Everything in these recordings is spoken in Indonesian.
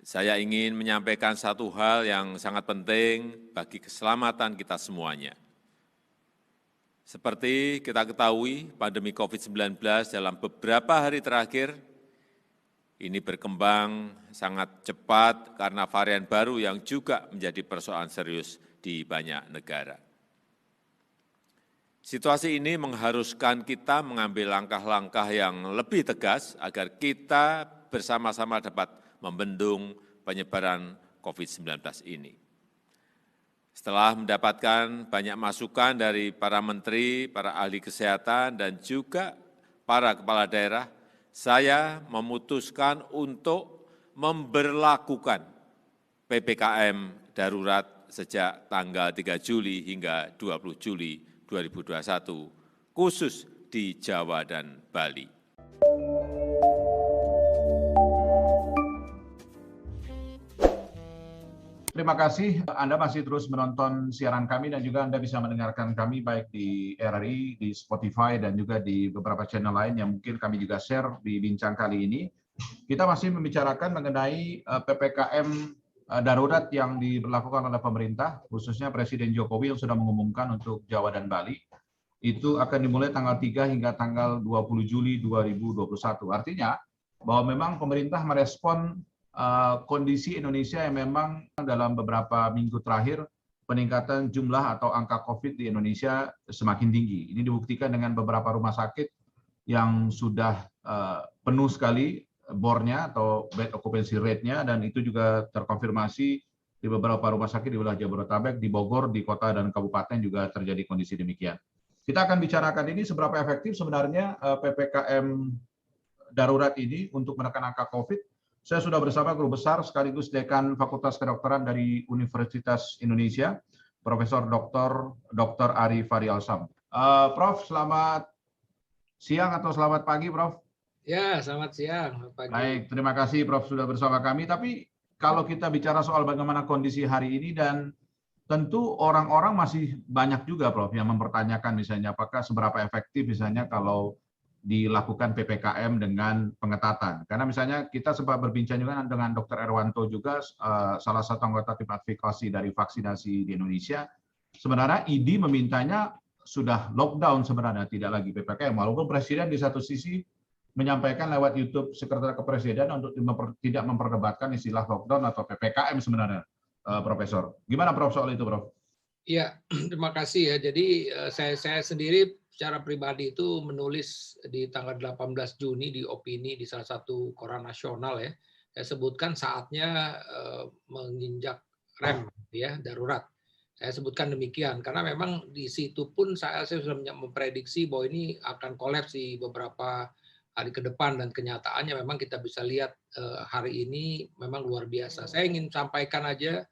Saya ingin menyampaikan satu hal yang sangat penting bagi keselamatan kita semuanya. Seperti kita ketahui, pandemi COVID-19 dalam beberapa hari terakhir ini berkembang sangat cepat karena varian baru yang juga menjadi persoalan serius di banyak negara. Situasi ini mengharuskan kita mengambil langkah-langkah yang lebih tegas agar kita bersama-sama dapat membendung penyebaran COVID-19 ini. Setelah mendapatkan banyak masukan dari para menteri, para ahli kesehatan, dan juga para kepala daerah, saya memutuskan untuk memberlakukan PPKM darurat sejak tanggal 3 Juli hingga 20 Juli 2021, khusus di Jawa dan Bali. Terima kasih, Anda masih terus menonton siaran kami dan juga Anda bisa mendengarkan kami baik di RRI, di Spotify, dan juga di beberapa channel lain yang mungkin kami juga share di bincang kali ini. Kita masih membicarakan mengenai PPKM darurat yang diberlakukan oleh pemerintah, khususnya Presiden Jokowi yang sudah mengumumkan untuk Jawa dan Bali. Itu akan dimulai tanggal 3 hingga tanggal 20 Juli 2021. Artinya bahwa memang pemerintah merespon kondisi Indonesia yang memang dalam beberapa minggu terakhir peningkatan jumlah atau angka COVID di Indonesia semakin tinggi. Ini dibuktikan dengan beberapa rumah sakit yang sudah penuh sekali bornya atau bed occupancy rate-nya, dan itu juga terkonfirmasi di beberapa rumah sakit di wilayah Jabodetabek, di Bogor, di kota dan kabupaten juga terjadi kondisi demikian. Kita akan bicarakan ini seberapa efektif sebenarnya PPKM darurat ini untuk menekan angka COVID. Saya sudah bersama guru besar sekaligus Dekan Fakultas Kedokteran dari Universitas Indonesia, Profesor Dr. Ari Faryalsam. Prof, selamat siang atau selamat pagi, Prof? Ya, selamat siang, pagi. Baik, terima kasih Prof sudah bersama kami. Tapi kalau kita bicara soal bagaimana kondisi hari ini, dan tentu orang-orang masih banyak juga, Prof, yang mempertanyakan misalnya apakah seberapa efektif misalnya kalau dilakukan PPKM dengan pengetatan. Karena misalnya kita sempat berbincang juga dengan Dr. Erwanto juga, salah satu anggota tim advokasi dari vaksinasi di Indonesia. Sebenarnya ID memintanya sudah lockdown sebenarnya, tidak lagi PPKM. Walaupun Presiden di satu sisi menyampaikan lewat YouTube Sekretariat Kepresidenan untuk tidak memperdebatkan istilah lockdown atau PPKM sebenarnya, Profesor. Gimana Prof soal itu, Prof? Iya, terima kasih ya. Jadi saya sendiri secara pribadi itu menulis di tanggal 18 Juni di opini di salah satu koran nasional ya. Saya sebutkan saatnya menginjak rem ya, darurat. Saya sebutkan demikian karena memang di situ pun saya sudah memprediksi bahwa ini akan kolaps di beberapa hari ke depan, dan kenyataannya memang kita bisa lihat hari ini memang luar biasa. Saya ingin sampaikan aja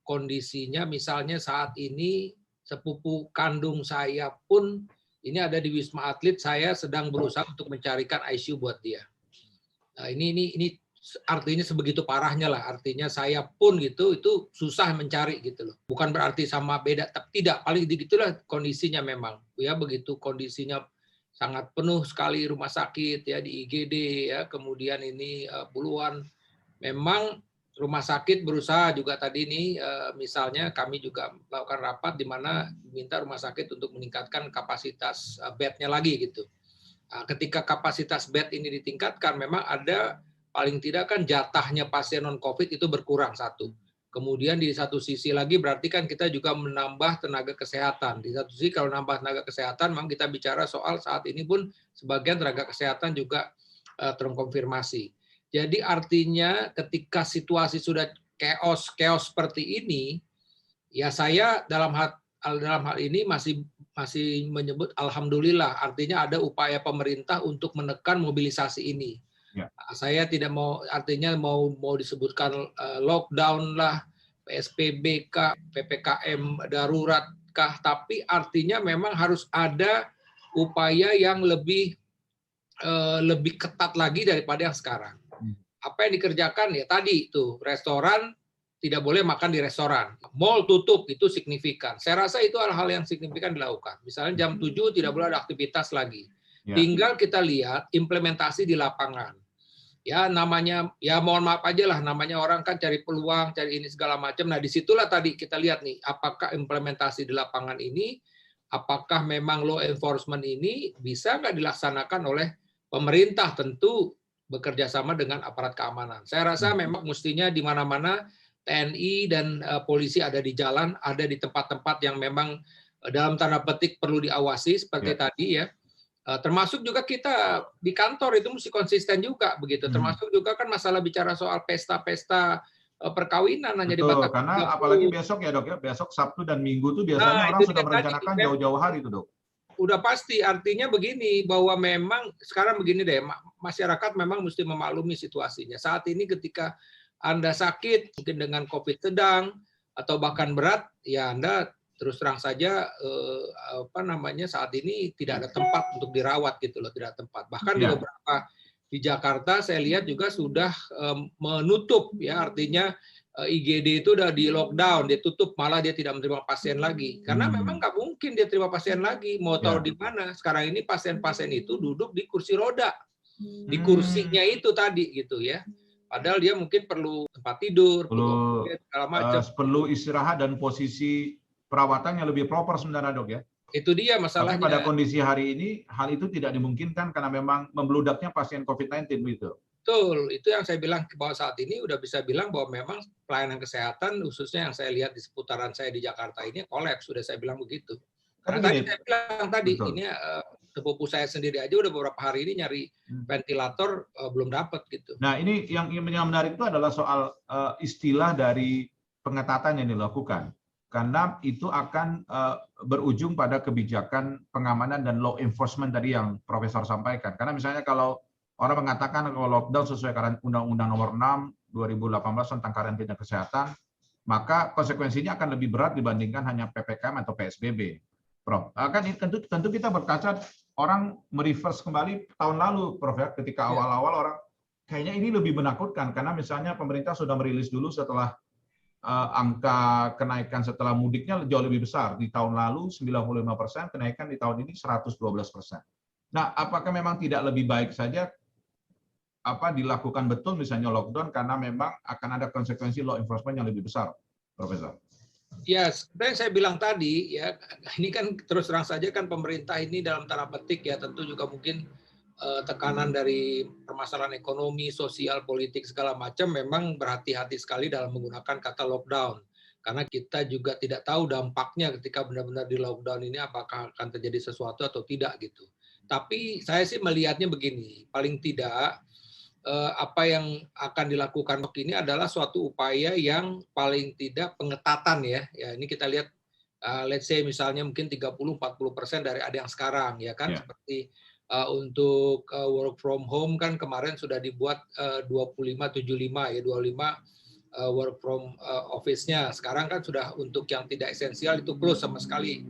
kondisinya, misalnya saat ini sepupu kandung saya pun ini ada di Wisma Atlet, saya sedang berusaha untuk mencarikan ICU buat dia. Nah, ini artinya sebegitu parahnya lah, artinya saya pun gitu itu susah mencari gitu loh. Bukan berarti sama beda, tapi tidak, paling begitulah kondisinya memang. Ya begitu kondisinya sangat penuh sekali rumah sakit ya di IGD ya, kemudian ini puluhan. Memang rumah sakit berusaha juga tadi ini misalnya kami juga melakukan rapat di mana diminta rumah sakit untuk meningkatkan kapasitas bednya lagi gitu. Nah, ketika kapasitas bed ini ditingkatkan, memang ada paling tidak kan jatahnya pasien non COVID itu berkurang satu. Kemudian di satu sisi lagi berarti kan kita juga menambah tenaga kesehatan. Di satu sisi kalau nambah tenaga kesehatan, memang kita bicara soal saat ini pun sebagian tenaga kesehatan juga terkonfirmasi. Jadi artinya ketika situasi sudah chaos seperti ini, ya saya dalam hal ini masih menyebut alhamdulillah, artinya ada upaya pemerintah untuk menekan mobilisasi ini. Ya. Saya tidak mau, artinya mau disebutkan lockdown lah, PSBB kah, PPKM darurat kah, tapi artinya memang harus ada upaya yang lebih ketat lagi daripada yang sekarang. Apa yang dikerjakan ya tadi itu, restoran tidak boleh makan di restoran, mall tutup, itu signifikan. Saya rasa itu hal-hal yang signifikan dilakukan. Misalnya jam 7 tidak boleh ada aktivitas lagi. Tinggal kita lihat implementasi di lapangan. ya namanya, ya mohon maaf aja lah, namanya orang kan cari peluang, cari ini segala macam. Nah disitulah tadi kita lihat nih, apakah implementasi di lapangan ini, apakah memang law enforcement ini bisa nggak dilaksanakan oleh pemerintah, tentu bekerja sama dengan aparat keamanan. Saya rasa memang mestinya di mana-mana TNI dan polisi ada di jalan, ada di tempat-tempat yang memang dalam tanda petik perlu diawasi seperti tadi ya. Termasuk juga kita di kantor itu mesti konsisten juga begitu. Termasuk juga kan masalah bicara soal pesta-pesta perkawinan hanya Betul, dibatasi karena 30. apalagi besok ya dok ya, besok Sabtu dan Minggu tuh biasanya Nah, orang itu sudah dia merencanakan tadi. jauh-jauh hari itu dok. Udah pasti, artinya begini, bahwa memang sekarang begini deh, masyarakat memang mesti memaklumi situasinya. Saat ini ketika Anda sakit, mungkin dengan COVID sedang, atau bahkan berat, ya Anda terus terang saja saat ini tidak ada tempat untuk dirawat gitu loh, tidak ada tempat. Bahkan di beberapa di Jakarta saya lihat juga sudah menutup ya, artinya IGD itu udah di lockdown, dia tutup, malah dia tidak menerima pasien lagi. Karena memang nggak mungkin dia terima pasien lagi, mau tahu di mana. Sekarang ini pasien-pasien itu duduk di kursi roda, di kursinya itu tadi gitu ya. Padahal dia mungkin perlu tempat tidur, perlu segala macam. Perlu istirahat dan posisi perawatan yang lebih proper sebenarnya dok ya. Itu dia masalahnya. Tapi pada kondisi hari ini hal itu tidak dimungkinkan karena memang membeludaknya pasien COVID-19 gitu. Betul, itu yang saya bilang bahwa saat ini udah bisa bilang bahwa memang pelayanan kesehatan khususnya yang saya lihat di seputaran saya di Jakarta ini kolaps, sudah saya bilang begitu. Karena tadi saya bilang tadi ini sepupu saya sendiri aja udah beberapa hari ini nyari ventilator belum dapat gitu. Nah ini yang menarik itu adalah soal istilah dari pengetatan yang dilakukan. Karena itu akan berujung pada kebijakan pengamanan dan law enforcement tadi yang Profesor sampaikan. Karena misalnya kalau orang mengatakan kalau lockdown sesuai Undang-Undang Nomor 6 2018 tentang karantina kesehatan, maka konsekuensinya akan lebih berat dibandingkan hanya PPKM atau PSBB. Prof, kan tentu kita berkaca orang mereverse kembali tahun lalu, Prof ya, ketika awal-awal orang kayaknya ini lebih menakutkan karena misalnya pemerintah sudah merilis dulu setelah angka kenaikan setelah mudiknya jauh lebih besar. Di tahun lalu 95%, kenaikan di tahun ini 112%. Nah, apakah memang tidak lebih baik saja dilakukan betul misalnya lockdown karena memang akan ada konsekuensi law enforcement yang lebih besar, Profesor? Ya, seperti yang saya bilang tadi, ya ini kan terus terang saja kan pemerintah ini dalam tanda petik ya tentu juga mungkin tekanan dari permasalahan ekonomi, sosial, politik segala macam memang berhati-hati sekali dalam menggunakan kata lockdown. Karena kita juga tidak tahu dampaknya ketika benar-benar di lockdown ini apakah akan terjadi sesuatu atau tidak gitu. Tapi saya sih melihatnya begini, paling tidak apa yang akan dilakukan ini adalah suatu upaya yang paling tidak pengetatan ya. Ya ini kita lihat let's say misalnya mungkin 30-40% dari ada yang sekarang ya kan seperti untuk work from home kan kemarin sudah dibuat 25-75 ya 25 work from office-nya. Sekarang kan sudah untuk yang tidak esensial itu close sama sekali.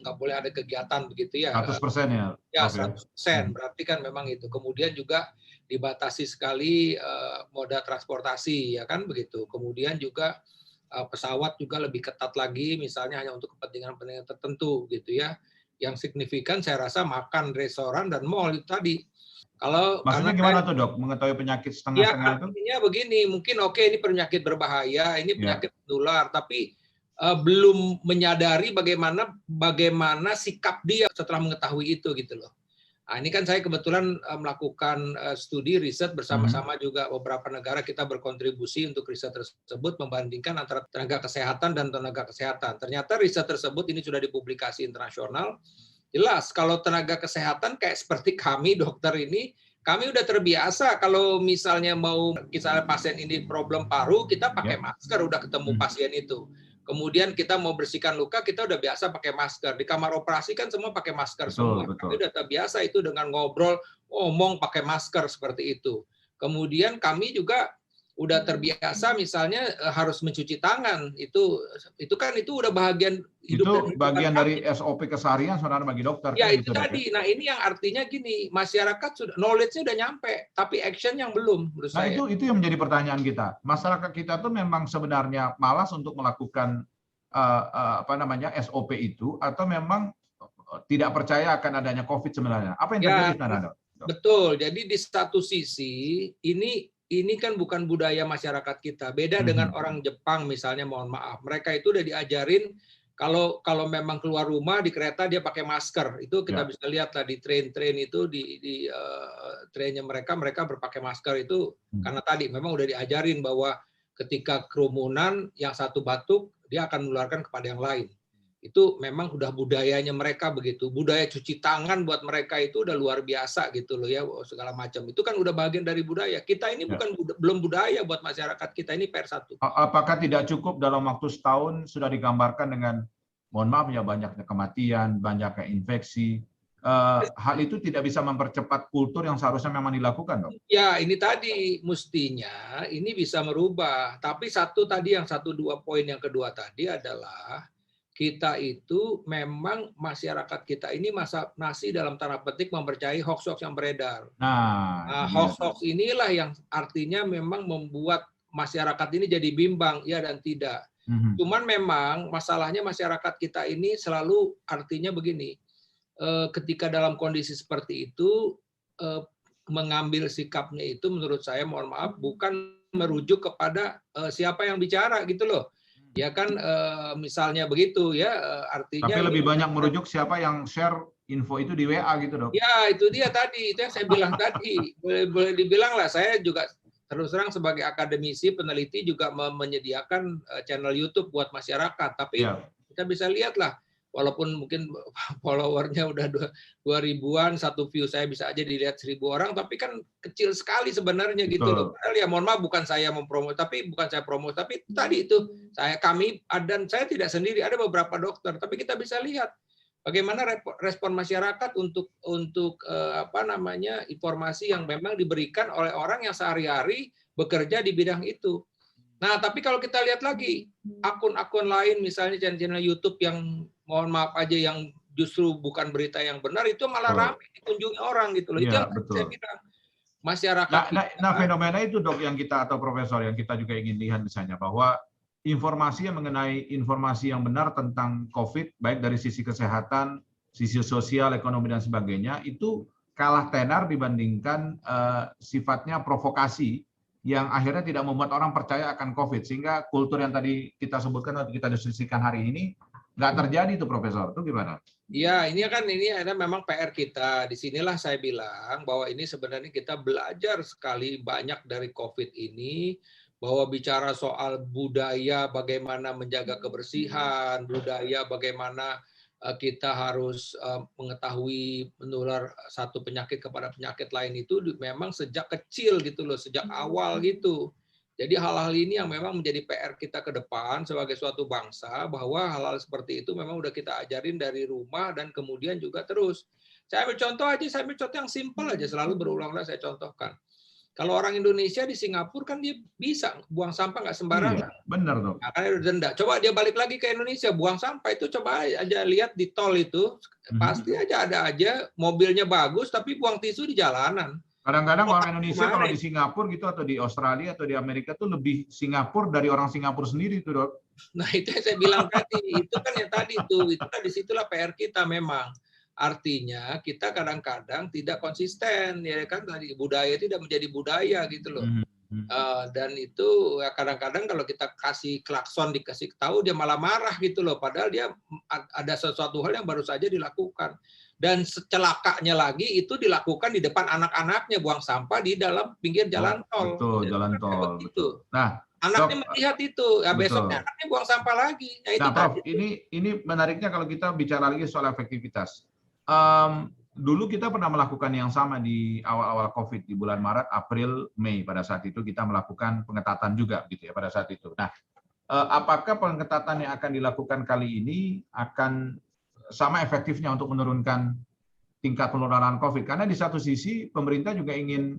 Nggak boleh ada kegiatan begitu ya. 100% ya? Ya 100%. Berarti kan memang itu. Kemudian juga dibatasi sekali moda transportasi ya kan begitu. Kemudian juga pesawat juga lebih ketat lagi misalnya hanya untuk kepentingan-kepentingan tertentu gitu ya. Yang signifikan saya rasa makan restoran dan mall itu tadi. Kalau maksudnya gimana tuh dok? Mengetahui penyakit setengah-setengah itu? Artinya begini, mungkin ini penyakit berbahaya, ini penyakit menular, tapi belum menyadari bagaimana sikap dia setelah mengetahui itu gitu loh. Nah, ini kan saya kebetulan melakukan studi riset bersama-sama juga beberapa negara kita berkontribusi untuk riset tersebut membandingkan antara tenaga kesehatan dan tenaga kesehatan. Ternyata riset tersebut ini sudah dipublikasi internasional. Jelas kalau tenaga kesehatan kayak seperti kami dokter ini, kami udah terbiasa kalau misalnya pasien ini problem paru, kita pakai masker udah ketemu pasien itu. Kemudian kita mau bersihkan luka, kita udah biasa pakai masker. Di kamar operasi kan semua pakai masker semua. Kami udah terbiasa itu dengan ngobrol, ngomong pakai masker seperti itu. Kemudian kami juga udah terbiasa misalnya harus mencuci tangan. Itu udah bagian hidup. Itu bagian dari SOP keseharian saudara bagi dokter. Ya itu tadi. Nah ini yang artinya gini, masyarakat sudah knowledge-nya udah nyampe, tapi action yang belum menurut saya. Itu yang menjadi pertanyaan kita. Masyarakat kita tuh memang sebenarnya malas untuk melakukan SOP itu atau memang tidak percaya akan adanya COVID sebenarnya. Apa yang terjadi sebenarnya, Dok? Betul. Jadi di satu sisi ini kan bukan budaya masyarakat kita. Beda dengan orang Jepang misalnya, mohon maaf. Mereka itu udah diajarin kalau memang keluar rumah di kereta dia pakai masker. Itu kita bisa lihat lah di train itu di trainnya mereka berpakai masker itu karena tadi memang udah diajarin bahwa ketika kerumunan yang satu batuk dia akan menularkan kepada yang lain. Itu memang udah budayanya mereka begitu. Budaya cuci tangan buat mereka itu udah luar biasa gitu loh ya, segala macam. Itu kan udah bagian dari budaya. Kita ini belum budaya buat masyarakat kita, ini PR1. Apakah tidak cukup dalam waktu setahun sudah digambarkan dengan, mohon maaf ya, banyaknya kematian, banyaknya infeksi. Hal itu tidak bisa mempercepat kultur yang seharusnya memang dilakukan, dok? Ya, ini tadi mestinya ini bisa merubah. Tapi dua poin yang kedua tadi adalah kita itu memang masyarakat kita ini masih dalam tanda petik mempercayai hoax-hoax yang beredar. Nah, hoax-hoax inilah yang artinya memang membuat masyarakat ini jadi bimbang, ya dan tidak. Cuman memang masalahnya masyarakat kita ini selalu artinya begini, ketika dalam kondisi seperti itu, mengambil sikapnya itu menurut saya, mohon maaf, bukan merujuk kepada siapa yang bicara gitu loh. Ya kan misalnya begitu ya, artinya. Tapi lebih banyak merujuk siapa yang share info itu di WA gitu, dok. Ya, itu dia tadi, itu yang saya bilang tadi. Boleh dibilang lah, saya juga terus terang sebagai akademisi peneliti juga menyediakan channel YouTube buat masyarakat. Tapi kita bisa lihat lah, walaupun mungkin followernya udah 2000-an, satu view saya bisa aja dilihat 1000 orang, tapi kan kecil sekali sebenarnya gitu loh. Padahal ya mohon maaf, bukan saya mempromo, tapi tadi itu kami dan saya tidak sendiri, ada beberapa dokter, tapi kita bisa lihat bagaimana respon masyarakat untuk informasi yang memang diberikan oleh orang yang sehari-hari bekerja di bidang itu. Nah, tapi kalau kita lihat lagi akun-akun lain, misalnya channel YouTube yang mohon maaf aja yang justru bukan berita yang benar, itu malah ramai dikunjungi orang gitu loh. Itu yang saya bilang masyarakat. Nah, fenomena itu, dok, yang kita atau profesor yang kita juga ingin lihat misalnya, bahwa informasi yang mengenai informasi yang benar tentang COVID, baik dari sisi kesehatan, sisi sosial, ekonomi dan sebagainya, itu kalah tenar dibandingkan sifatnya provokasi yang akhirnya tidak membuat orang percaya akan COVID, sehingga kultur yang tadi kita sebutkan atau kita diskusikan hari ini nggak terjadi itu, Profesor. Itu gimana? Iya, ini ada memang PR kita. Disinilah saya bilang bahwa ini sebenarnya kita belajar sekali banyak dari COVID ini, bahwa bicara soal budaya bagaimana menjaga kebersihan, budaya bagaimana kita harus mengetahui menular satu penyakit kepada penyakit lain itu memang sejak kecil gitu loh, sejak awal gitu. Jadi hal-hal ini yang memang menjadi PR kita ke depan sebagai suatu bangsa, bahwa hal-hal seperti itu memang udah kita ajarin dari rumah dan kemudian juga terus. Saya ambil contoh yang simpel aja, selalu berulang-ulang saya contohkan. Kalau orang Indonesia di Singapura kan dia bisa buang sampah nggak sembarangan. Iya, benar dong. Nah, karena ada denda. Coba dia balik lagi ke Indonesia buang sampah itu, coba aja lihat di tol itu, pasti aja ada aja mobilnya bagus tapi buang tisu di jalanan. Kadang-kadang orang Indonesia kalau di Singapura gitu atau di Australia atau di Amerika tuh lebih Singapura dari orang Singapura sendiri tuh, dok. Nah itu yang saya bilang tadi, itu kan yang tadi tuh, itu kan disitulah PR kita memang. Artinya kita kadang-kadang tidak konsisten, ya kan, tadi budaya tidak menjadi budaya gitu loh. Dan itu ya kadang-kadang kalau kita kasih klakson, dikasih tahu, dia malah marah gitu loh, padahal dia ada sesuatu hal yang baru saja dilakukan. Dan celakanya lagi itu dilakukan di depan anak-anaknya, buang sampah di dalam pinggir jalan tol. Betul, jalan tol. Betul. Nah, anaknya melihat itu, ya besoknya anaknya buang sampah lagi. Nah, Prof, ini menariknya kalau kita bicara lagi soal efektivitas. Dulu kita pernah melakukan yang sama di awal-awal COVID di bulan Maret, April, Mei. Pada saat itu kita melakukan pengetatan juga gitu ya pada saat itu. Nah, apakah pengetatan yang akan dilakukan kali ini akan sama efektifnya untuk menurunkan tingkat penularan COVID? Karena di satu sisi pemerintah juga ingin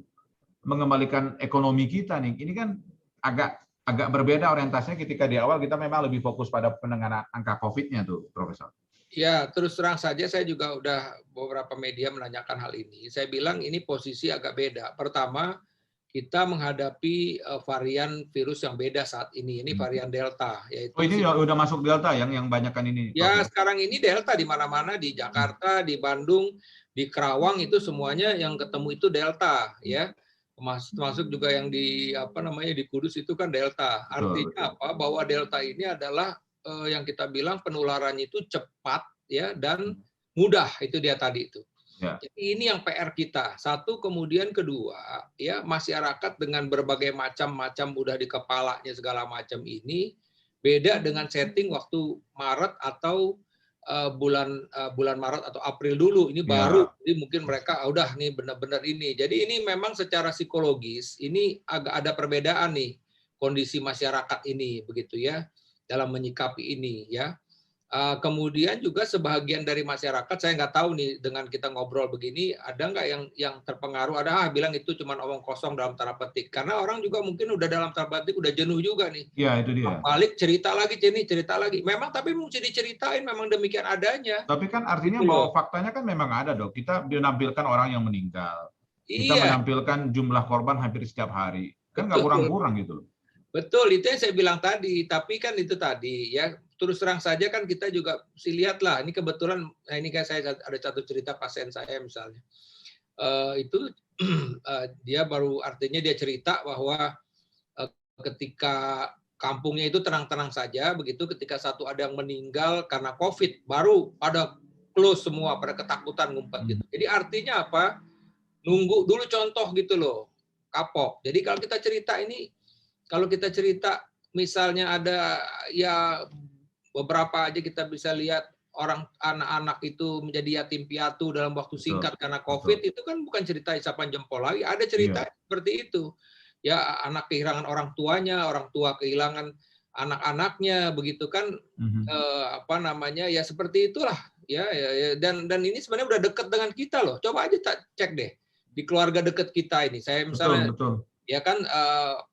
mengembalikan ekonomi kita nih. Ini kan agak berbeda orientasinya ketika di awal kita memang lebih fokus pada penanganan angka COVID-nya tuh, Profesor. Ya, terus terang saja saya juga udah beberapa media menanyakan hal ini. Saya bilang ini posisi agak beda. Pertama, kita menghadapi varian virus yang beda saat ini. Ini varian Delta, yaitu Oh, ini udah masuk Delta yang banyakan ini. ya, Prof. sekarang ini Delta di mana-mana, di Jakarta, di Bandung, di Kerawang itu semuanya yang ketemu itu Delta, ya. Termasuk juga yang di di Kudus itu kan Delta. Artinya apa? Bahwa Delta ini adalah yang kita bilang penularannya itu cepat, ya, dan mudah, itu dia tadi itu. Ya. Jadi ini yang PR kita. Satu, kemudian kedua, ya, masyarakat dengan berbagai macam udah di kepalanya segala macam ini beda dengan setting waktu Maret atau bulan Maret atau April dulu. Ini baru, jadi mungkin mereka udah nih benar-benar ini. Jadi ini memang secara psikologis ini agak ada perbedaan nih kondisi masyarakat ini, begitu ya, dalam menyikapi ini, ya. Kemudian juga sebagian dari masyarakat, saya nggak tahu nih dengan kita ngobrol begini, ada nggak yang terpengaruh, ada bilang itu cuma omong kosong dalam tanda petik. Karena orang juga mungkin udah dalam tanda petik, udah jenuh juga nih. Iya, itu dia. Balik cerita lagi. Memang tapi mesti diceritain, memang demikian adanya. Tapi kan artinya bahwa faktanya kan memang ada, Dok. Kita menampilkan orang yang meninggal. Kita menampilkan jumlah korban hampir setiap hari. Kan nggak kurang-kurang gitu loh. Betul, itu yang saya bilang tadi. Tapi kan itu tadi, ya, terus terang saja kan kita juga mesti lihatlah. Ini kebetulan, nah ini kan saya ada satu cerita pasien saya misalnya. Itu dia baru, artinya dia cerita bahwa ketika kampungnya itu tenang-tenang saja, begitu ketika ada yang meninggal karena COVID, baru pada close semua, pada ketakutan ngumpet gitu. Jadi artinya apa? Nunggu dulu contoh gitu loh, kapok. Jadi kalau kita cerita misalnya ada ya beberapa aja kita bisa lihat orang anak-anak itu menjadi yatim piatu dalam waktu singkat karena COVID, itu kan bukan cerita isapan jempol lagi, ada cerita seperti itu. Ya, anak kehilangan orang tuanya, orang tua kehilangan anak-anaknya, begitu kan, ya seperti itulah, ya. Dan ini sebenarnya udah dekat dengan kita loh. Coba aja cek deh di keluarga dekat kita ini. Saya misalnya, ya kan,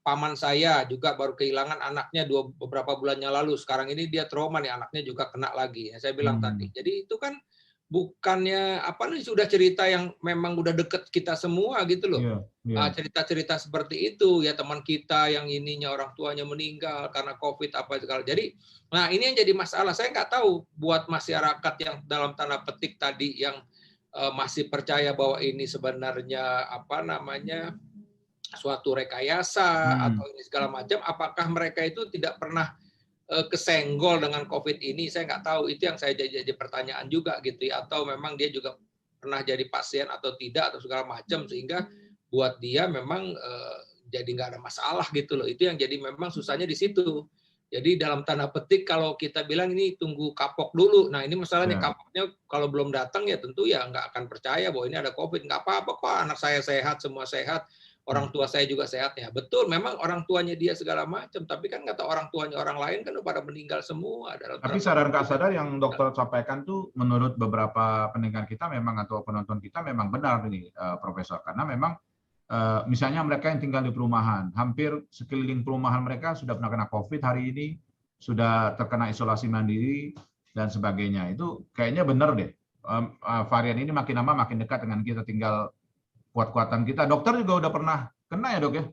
paman saya juga baru kehilangan anaknya beberapa bulannya lalu. Sekarang ini dia trauma nih, anaknya juga kena lagi. Ya, saya bilang tadi. Jadi itu kan bukannya sudah cerita yang memang udah deket kita semua gitu loh. Cerita-cerita seperti itu ya, teman kita yang ininya orang tuanya meninggal karena COVID apa segala. Jadi nah ini yang jadi masalah. Saya nggak tahu buat masyarakat yang dalam tanda petik tadi yang masih percaya bahwa ini sebenarnya suatu rekayasa atau ini segala macam, apakah mereka itu tidak pernah kesenggol dengan COVID ini? Saya nggak tahu, itu yang saya jadi pertanyaan juga gitu ya, atau memang dia juga pernah jadi pasien atau tidak atau segala macam sehingga buat dia memang jadi nggak ada masalah gitu loh. Itu yang jadi memang susahnya di situ. Jadi dalam tanda petik kalau kita bilang ini tunggu kapok dulu, nah ini masalahnya kapoknya kalau belum datang ya tentu ya nggak akan percaya bahwa ini ada COVID. Nggak apa-apa kok, anak saya sehat, semua sehat. Orang tua saya juga sehat ya. Betul, memang orang tuanya dia segala macam, tapi kan nggak tahu orang tuanya orang lain kan udah pada meninggal semua. Tapi sadar nggak sadar yang dokter sampaikan tuh menurut beberapa pendengar kita memang atau penonton kita memang benar ini, Profesor. Karena memang misalnya mereka yang tinggal di perumahan, hampir sekeliling perumahan mereka sudah pernah kena COVID hari ini, sudah terkena isolasi mandiri dan sebagainya. Itu kayaknya benar deh. Varian ini makin lama makin dekat dengan kita, tinggal kuat-kuatan kita. Dokter juga udah pernah kena ya, Dok ya?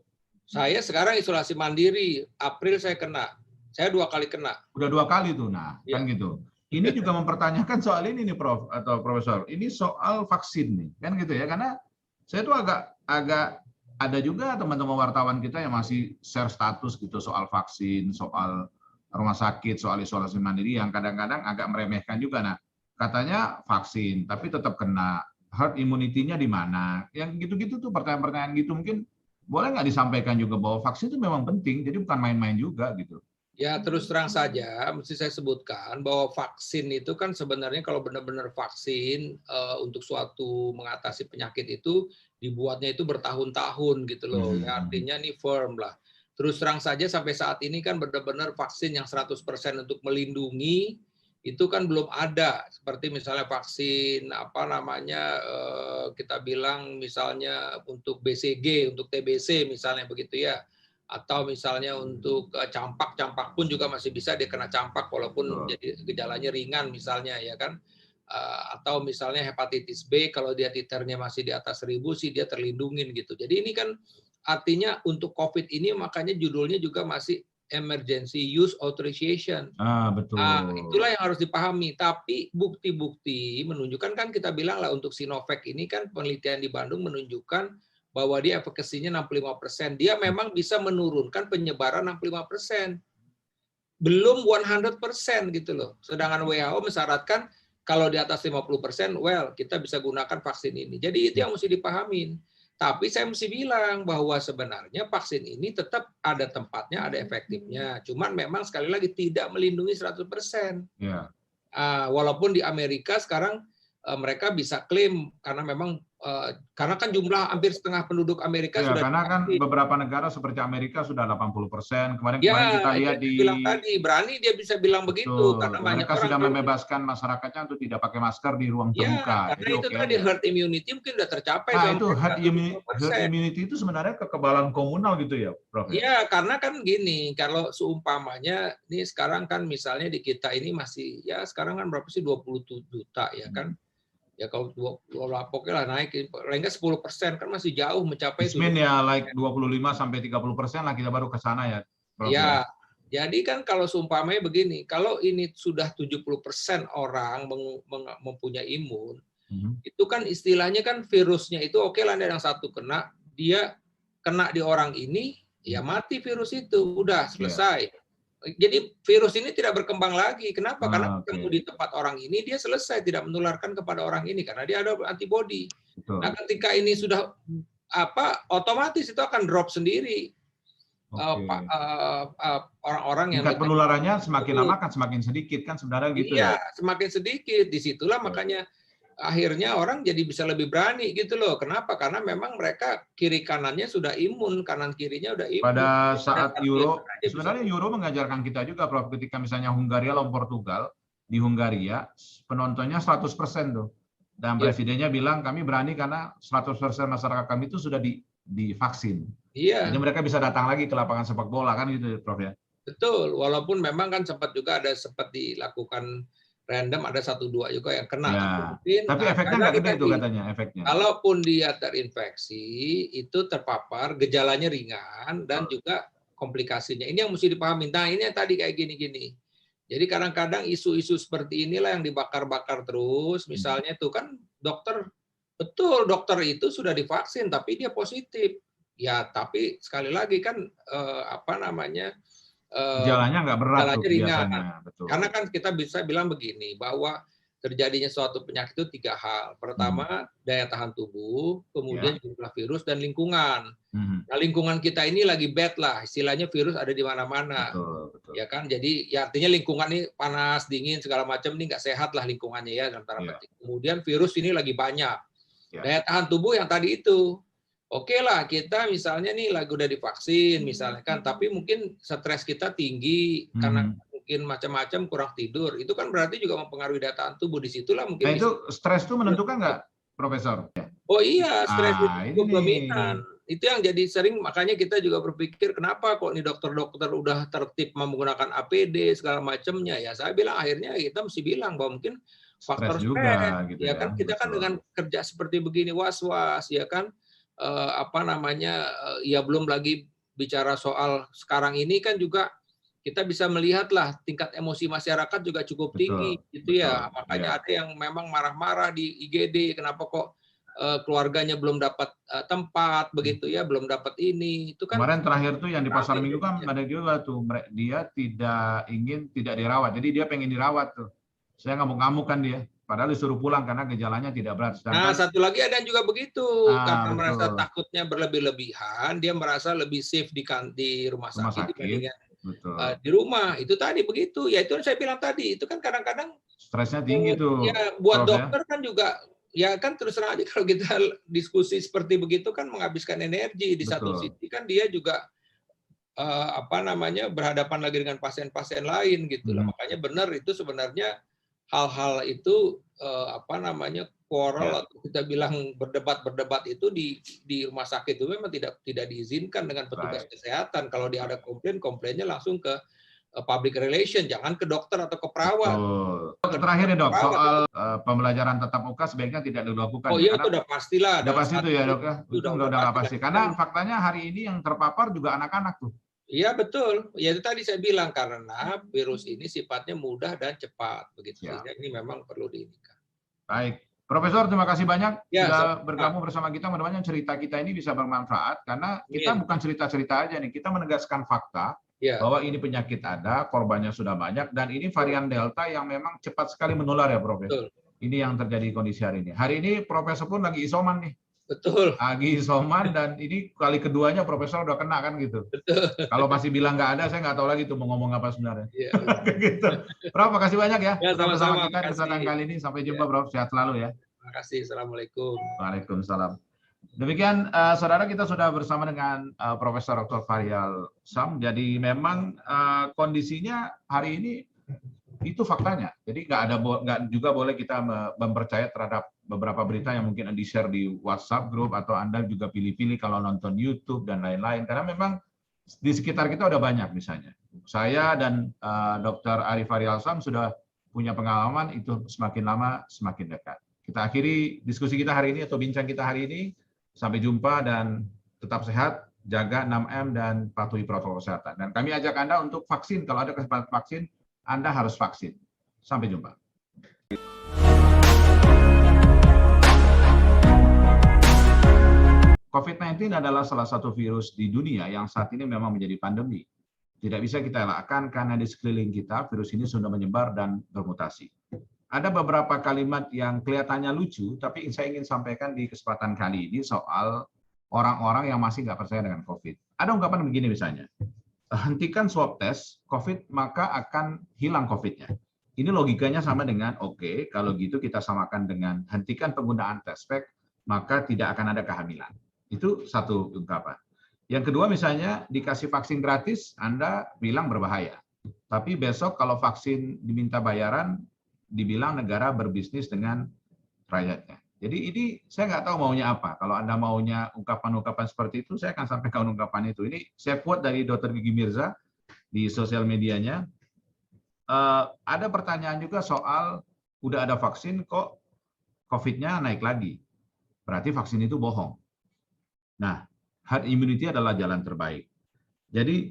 Saya sekarang isolasi mandiri, April saya kena. Saya 2 kali kena. Udah 2 kali tuh, nah kan gitu. Ini juga mempertanyakan soal ini nih, Prof atau Profesor. Ini soal vaksin nih, kan gitu ya. Karena saya tuh agak ada juga teman-teman wartawan kita yang masih share status gitu soal vaksin, soal rumah sakit, soal isolasi mandiri yang kadang-kadang agak meremehkan juga. Nah, katanya vaksin, tapi tetap kena. Herd immunity-nya di mana? Yang gitu-gitu tuh pertanyaan-pertanyaan gitu mungkin boleh nggak disampaikan juga bahwa vaksin itu memang penting, jadi bukan main-main juga gitu. Ya terus terang saja, mesti saya sebutkan bahwa vaksin itu kan sebenarnya kalau benar-benar vaksin untuk suatu mengatasi penyakit itu dibuatnya itu bertahun-tahun gitu loh. Ya, artinya ini firm lah. Terus terang saja sampai saat ini kan benar-benar vaksin yang 100% untuk melindungi itu kan belum ada, seperti misalnya vaksin kita bilang misalnya untuk BCG, untuk TBC misalnya begitu ya, atau misalnya untuk campak pun juga masih bisa dia kena campak walaupun jadi gejalanya ringan misalnya ya kan, atau misalnya hepatitis B kalau dia titernya masih di atas 1000 sih dia terlindungin gitu. Jadi ini kan artinya untuk COVID ini makanya judulnya juga masih Emergency Use Authorization. Betul. Itulah yang harus dipahami. Tapi bukti-bukti menunjukkan, kan kita bilang lah untuk Sinovac ini kan penelitian di Bandung menunjukkan bahwa dia efekasinya 65%. Dia memang bisa menurunkan penyebaran 65%. Belum 100% gitu loh. Sedangkan WHO mensyaratkan kalau di atas 50%, well, kita bisa gunakan vaksin ini. Jadi itu yang mesti dipahamin. Tapi saya mesti bilang bahwa sebenarnya vaksin ini tetap ada tempatnya, ada efektifnya. Cuman memang sekali lagi tidak melindungi 100%. Ya. Walaupun di Amerika sekarang mereka bisa klaim karena memang karena kan jumlah hampir setengah penduduk Amerika Ya, sudah karena kan divaksin. beberapa negara seperti Amerika sudah 80%. Kemarin Ya, kita lihat itu bilang tadi, berani dia bisa bilang begitu karena banyak mereka orang sudah membebaskan masyarakatnya untuk tidak pakai masker di ruang terbuka. karena Jadi itu oke tadi aja. herd immunity mungkin udah tercapai. Nah, sama itu herd 70%. immunity itu sebenarnya kekebalan komunal gitu ya, Prof? Iya, karena kan gini, kalau seumpamanya ini sekarang kan misalnya di kita ini masih ya sekarang kan berapa sih 27 juta ya kan? Ya kalau 20 pokoknya lah naik, paling nggak 10% kan masih jauh mencapai itu. Ya like 25-30% lah kita baru ke sana ya, Prof. Ya, jadi kan kalau seumpamanya begini, kalau ini sudah 70% orang mempunyai imun, itu kan istilahnya kan virusnya itu oke lah yang satu kena, dia kena di orang ini, ya mati virus itu, udah selesai. Jadi virus ini tidak berkembang lagi. Kenapa? Karena ketemu di tempat orang ini, dia selesai, tidak menularkan kepada orang ini karena dia ada antibodi. Nah, ketika ini sudah otomatis itu akan drop sendiri. Orang-orang yang tingkat penularannya semakin lama kan semakin sedikit kan sebenarnya gitu ya. Iya, semakin sedikit. Disitulah makanya akhirnya orang jadi bisa lebih berani gitu loh. Kenapa? Karena memang mereka kiri kanannya sudah imun, kanan kirinya udah imun. Pada saat Euro, sebenarnya Euro mengajarkan kita juga, Prof, ketika misalnya Hungaria lawan Portugal, di Hungaria penontonnya 100% tuh. Dan presidennya bilang kami berani karena 100% masyarakat kami itu sudah divaksin. Iya. Jadi mereka bisa datang lagi ke lapangan sepak bola kan gitu, Prof ya. Betul, walaupun memang kan sempat juga ada dilakukan random, ada 1-2 juga yang kena. Ya, tapi efeknya nggak gede itu katanya efeknya. Kalaupun dia terinfeksi, itu terpapar, gejalanya ringan dan juga komplikasinya. Ini yang mesti dipahami. Nah, ini yang tadi kayak gini-gini. Jadi kadang-kadang isu-isu seperti inilah yang dibakar-bakar terus. Misalnya itu kan dokter, betul dokter itu sudah divaksin tapi dia positif. Ya, tapi sekali lagi kan gejalanya nggak berat tuh biasanya. Betul. Karena kan kita bisa bilang begini, bahwa terjadinya suatu penyakit itu 3 hal. Pertama, daya tahan tubuh, kemudian jumlah virus, dan lingkungan. Nah, lingkungan kita ini lagi bad lah, istilahnya virus ada di mana-mana. Ya kan, jadi ya artinya lingkungan ini panas, dingin, segala macam ini nggak sehat lah lingkungannya ya, dalam tanda petik. Kemudian virus ini lagi banyak. Daya tahan tubuh yang tadi itu. Oke lah, kita misalnya nih lagi udah divaksin misalnya kan, tapi mungkin stres kita tinggi karena mungkin macam-macam, kurang tidur. Itu kan berarti juga mempengaruhi daya tahan tubuh. Disitulah mungkin. Nah, itu stres itu menentukan nggak, Profesor? Oh iya, stres itu dominan. Itu yang jadi sering, makanya kita juga berpikir kenapa kok nih dokter-dokter udah tertib menggunakan APD segala macamnya. Ya saya bilang akhirnya kita mesti bilang bahwa mungkin faktor stres juga, gitu ya kan. Kita kan dengan kerja seperti begini was-was ya kan. Ya belum lagi bicara soal sekarang ini kan juga kita bisa melihatlah tingkat emosi masyarakat juga cukup tinggi gitu ya. Makanya ada yang memang marah-marah di IGD, kenapa kok keluarganya belum dapat tempat begitu ya, belum dapat ini. Itu kan kemarin terakhir tuh yang di Pasar Minggu kan ada juga tuh, dia tidak dirawat. Jadi dia pengen dirawat tuh. Saya ngamuk-ngamuk kan dia. Padahal disuruh pulang karena gejalanya tidak berat. Nah, satu lagi ada yang juga begitu. Karena merasa takutnya berlebih-lebihan, dia merasa lebih safe di rumah sakit dibandingkan di rumah. Itu tadi begitu. Ya itu yang saya bilang tadi. Itu kan kadang-kadang stresnya tinggi tuh. Ya buat dokter kan juga, ya kan terus terang aja kalau kita diskusi seperti begitu kan menghabiskan energi. Di satu sisi kan dia juga berhadapan lagi dengan pasien-pasien lain gitu lah. Makanya benar itu sebenarnya hal-hal itu quarrel atau kita bilang berdebat itu di rumah sakit itu memang tidak diizinkan dengan petugas kesehatan. Kalau dia ada komplainnya langsung ke public relation, jangan ke dokter atau ke perawat. Terakhir nih dok, soal pembelajaran tatap muka sebaiknya tidak dilakukan. Oh iya, itu udah pastilah. Udah pasti itu ya dok ya, itu udah nggak pasti. Karena faktanya hari ini yang terpapar juga anak-anak tuh. Iya betul, ya itu tadi saya bilang karena virus ini sifatnya mudah dan cepat, begitu. Ya. Ini memang perlu diingat. Baik, Profesor, terima kasih banyak ya, sudah bergabung bersama kita. Mudah-mudahan cerita kita ini bisa bermanfaat karena kita bukan cerita-cerita aja nih, kita menegaskan fakta bahwa ini penyakit ada, korbannya sudah banyak, dan ini varian Delta yang memang cepat sekali menular ya, Prof. Betul. Ini yang terjadi kondisi hari ini. Hari ini Profesor pun lagi isoman nih. Betul. Lagi isoman dan ini kali keduanya Profesor udah kena kan gitu. Betul. Kalau masih bilang nggak ada, saya nggak tahu lagi tuh mau ngomong apa sebenarnya. Ya. Gitu. Prof, makasih banyak ya. Sama-sama kita kesempatan kali ini. Sampai jumpa, Prof. Sehat selalu ya. Terima kasih. Assalamualaikum. Waalaikumsalam. Demikian, saudara, kita sudah bersama dengan Profesor Dr. Fahrial Sam. Jadi memang kondisinya hari ini itu faktanya. Jadi nggak juga boleh kita mempercaya terhadap beberapa berita yang mungkin di-share di WhatsApp group atau Anda juga pilih-pilih kalau nonton YouTube dan lain-lain. Karena memang di sekitar kita udah banyak misalnya. Saya dan Dr. Arif Fahrial Sam sudah punya pengalaman itu semakin lama semakin dekat. Kita akhiri diskusi kita hari ini atau bincang kita hari ini. Sampai jumpa dan tetap sehat, jaga 6M dan patuhi protokol kesehatan. Dan kami ajak Anda untuk vaksin. Kalau ada kesempatan vaksin, Anda harus vaksin. Sampai jumpa. COVID-19 adalah salah satu virus di dunia yang saat ini memang menjadi pandemi. Tidak bisa kita elakkan karena di sekeliling kita virus ini sudah menyebar dan bermutasi. Ada beberapa kalimat yang kelihatannya lucu, tapi saya ingin sampaikan di kesempatan kali ini soal orang-orang yang masih nggak percaya dengan COVID. Ada ungkapan begini misalnya, hentikan swab test COVID maka akan hilang COVID-nya. Ini logikanya sama dengan, oke, kalau gitu kita samakan dengan hentikan penggunaan test pack, maka tidak akan ada kehamilan. Itu satu ungkapan. Yang kedua misalnya, dikasih vaksin gratis, Anda bilang berbahaya. Tapi besok kalau vaksin diminta bayaran, dibilang negara berbisnis dengan rakyatnya. Jadi ini saya nggak tahu maunya apa. Kalau Anda maunya ungkapan-ungkapan seperti itu, saya akan sampaikan ungkapan itu. Ini saya quote dari Dr. Gigi Mirza di sosial medianya. Ada pertanyaan juga soal udah ada vaksin kok COVID-nya naik lagi. Berarti vaksin itu bohong. Nah, herd immunity adalah jalan terbaik. Jadi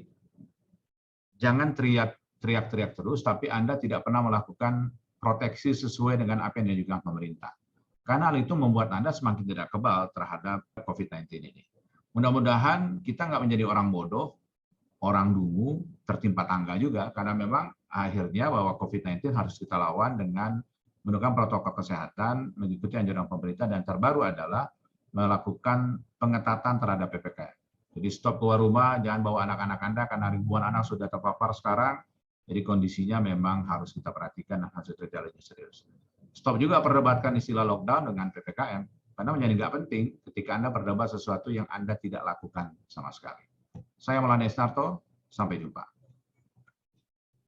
jangan teriak-teriak terus, tapi Anda tidak pernah melakukan proteksi sesuai dengan apa yang dianjurkan pemerintah. Karena hal itu membuat Anda semakin tidak kebal terhadap COVID-19 ini. Mudah-mudahan kita nggak menjadi orang bodoh, orang dungu, tertimpa tangga juga, karena memang akhirnya bahwa COVID-19 harus kita lawan dengan menggunakan protokol kesehatan, mengikuti anjuran pemerintah, dan terbaru adalah melakukan pengetatan terhadap PPKM. Jadi stop keluar rumah, jangan bawa anak-anak Anda, karena ribuan anak sudah terpapar sekarang. Jadi kondisinya memang harus kita perhatikan dan harus terjadi serius. Stop juga perdebatkan istilah lockdown dengan PPKM, karena menjadi nggak penting ketika Anda berdebat sesuatu yang Anda tidak lakukan sama sekali. Saya Maulana Isnarto, sampai jumpa.